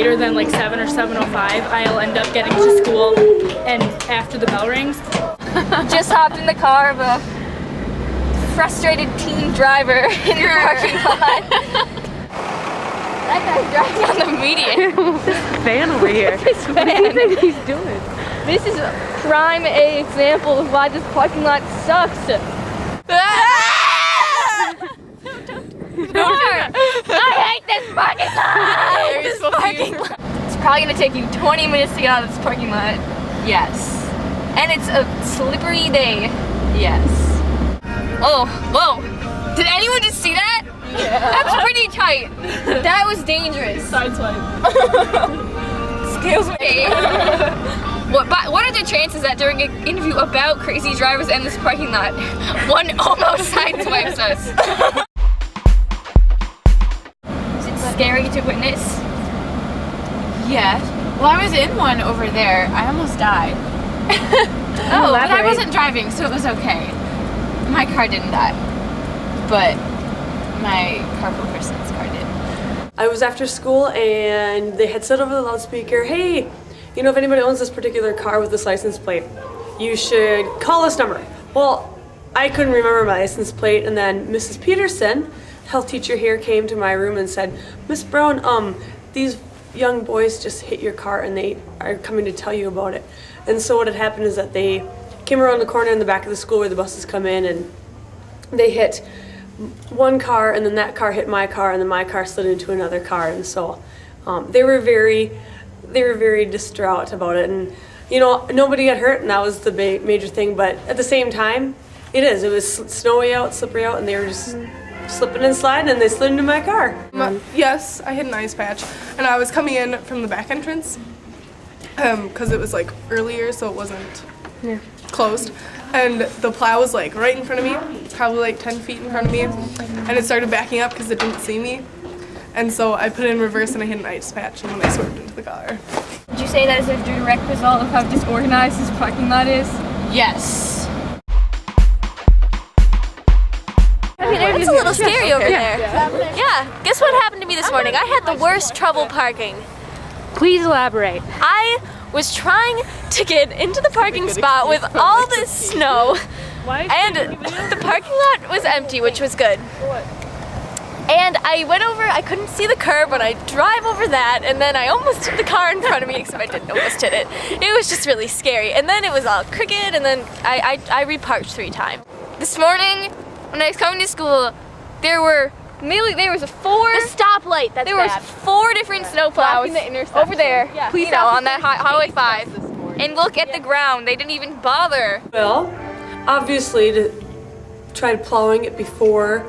later than like 7 or 7:05, I'll end up getting to school and after the bell rings. Just hopped in the car of a frustrated teen driver in the parking lot. That guy's driving on the median. This van over here. This van. What do you think he's doing? This is a prime example of why this parking lot sucks. I hate this parking lot! It's probably gonna take you 20 minutes to get out of this parking lot. Yes. And it's a slippery day. Yes. Oh, whoa. Did anyone just see that? Yeah. That's pretty tight. That was dangerous. Sideswipe. Excuse me. What are the chances that during an interview about crazy drivers in this parking lot, one almost sideswipes us? Is it scary to witness? Yes. Well, I was in one over there. I almost died. Oh, but I wasn't driving, so it was okay. My car didn't die, but my carpool person's car did. I was after school and they had said over the loudspeaker, hey, you know, if anybody owns this particular car with this license plate, you should call this number. Well, I couldn't remember my license plate, and then Mrs. Peterson, health teacher here, came to my room and said, Miss Brown, these young boys just hit your car and they are coming to tell you about it. And so what had happened is that they came around the corner in the back of the school where the buses come in, and they hit one car, and then that car hit my car, and then my car slid into another car. And so they were very distraught about it. And you know, nobody got hurt, and that was the major thing. But at the same time, it was snowy out, slippery out, and they were just slipping and sliding, and they slid into my car. Yes, I hit an ice patch, and I was coming in from the back entrance because it was like earlier, so it wasn't closed. And the plow was like right in front of me, probably like 10 feet in front of me, and it started backing up because it didn't see me. And so I put it in reverse and I hit an ice patch, and then I swerved into the car. Would you say that is a direct result of how disorganized this parking lot is? Yes. It's a little scary over there. Yeah. Guess what happened to me this morning? I had the worst trouble parking. Please elaborate. I was trying to get into the parking spot with all this snow, and the parking lot was empty, which was good. And I went over, I couldn't see the curb, and I drive over that, and then I almost hit the car in front of me, except I didn't almost hit it. It was just really scary. And then it was all crooked, and then I reparked 3 times. This morning, when I was coming to school, there was a 4. The stoplight, that's There was bad. 4 different snowplows over there, you know, on that Highway 5. And look at the ground, they didn't even bother. Well, obviously to try plowing it before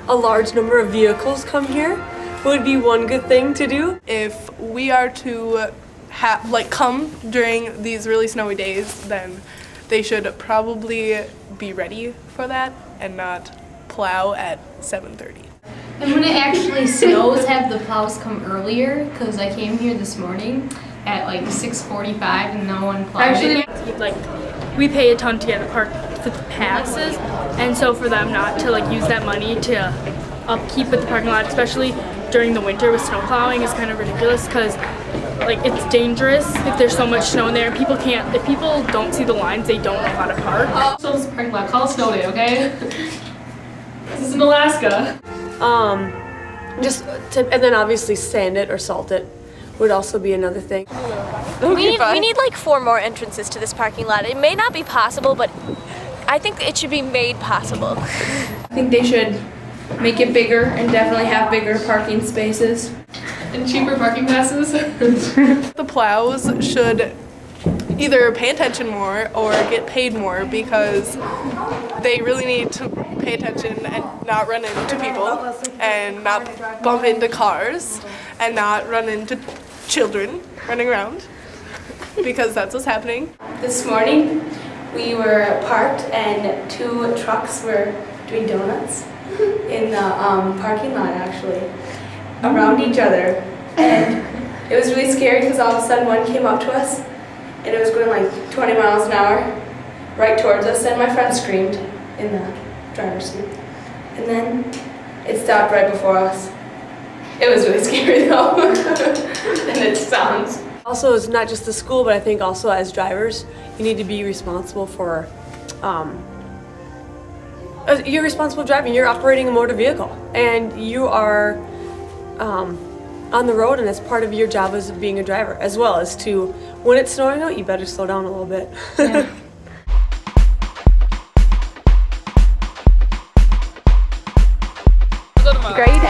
a large number of vehicles come here would be one good thing to do. If we are to come during these really snowy days, then they should probably be ready for that and not plow at 7:30. And when it actually snows, have the plows come earlier, because I came here this morning at like 6:45 and no one plowed. Actually, like, we pay a ton to get the park for the passes, and so for them not to like use that money to upkeep with the parking lot, especially during the winter with snow plowing, is kind of ridiculous, because like it's dangerous if there's so much snow in there. If people don't see the lines, they don't know how to park. So this parking lot, call a snow day, okay? This is in Alaska. And then obviously sand it or salt it would also be another thing. We need like 4 more entrances to this parking lot. It may not be possible, but I think it should be made possible. I think they should make it bigger and definitely have bigger parking spaces. And cheaper parking passes. The plows should either pay attention more or get paid more, because they really need to pay attention and not run into people and not bump into cars and not run into children running around, because that's what's happening. This morning we were parked and 2 trucks were doing donuts in the parking lot, actually, around each other, and it was really scary because all of a sudden one came up to us and it was going like 20 miles an hour right towards us, and my friend screamed in the driver's seat, and then it stopped right before us. It was really scary though, and it's Also, it's not just the school, but I think also as drivers, you need to be responsible for, you're responsible driving, you're operating a motor vehicle, and you are on the road, and it's part of your job as being a driver, as well as to, when it's snowing out, you better slow down a little bit. Yeah. Great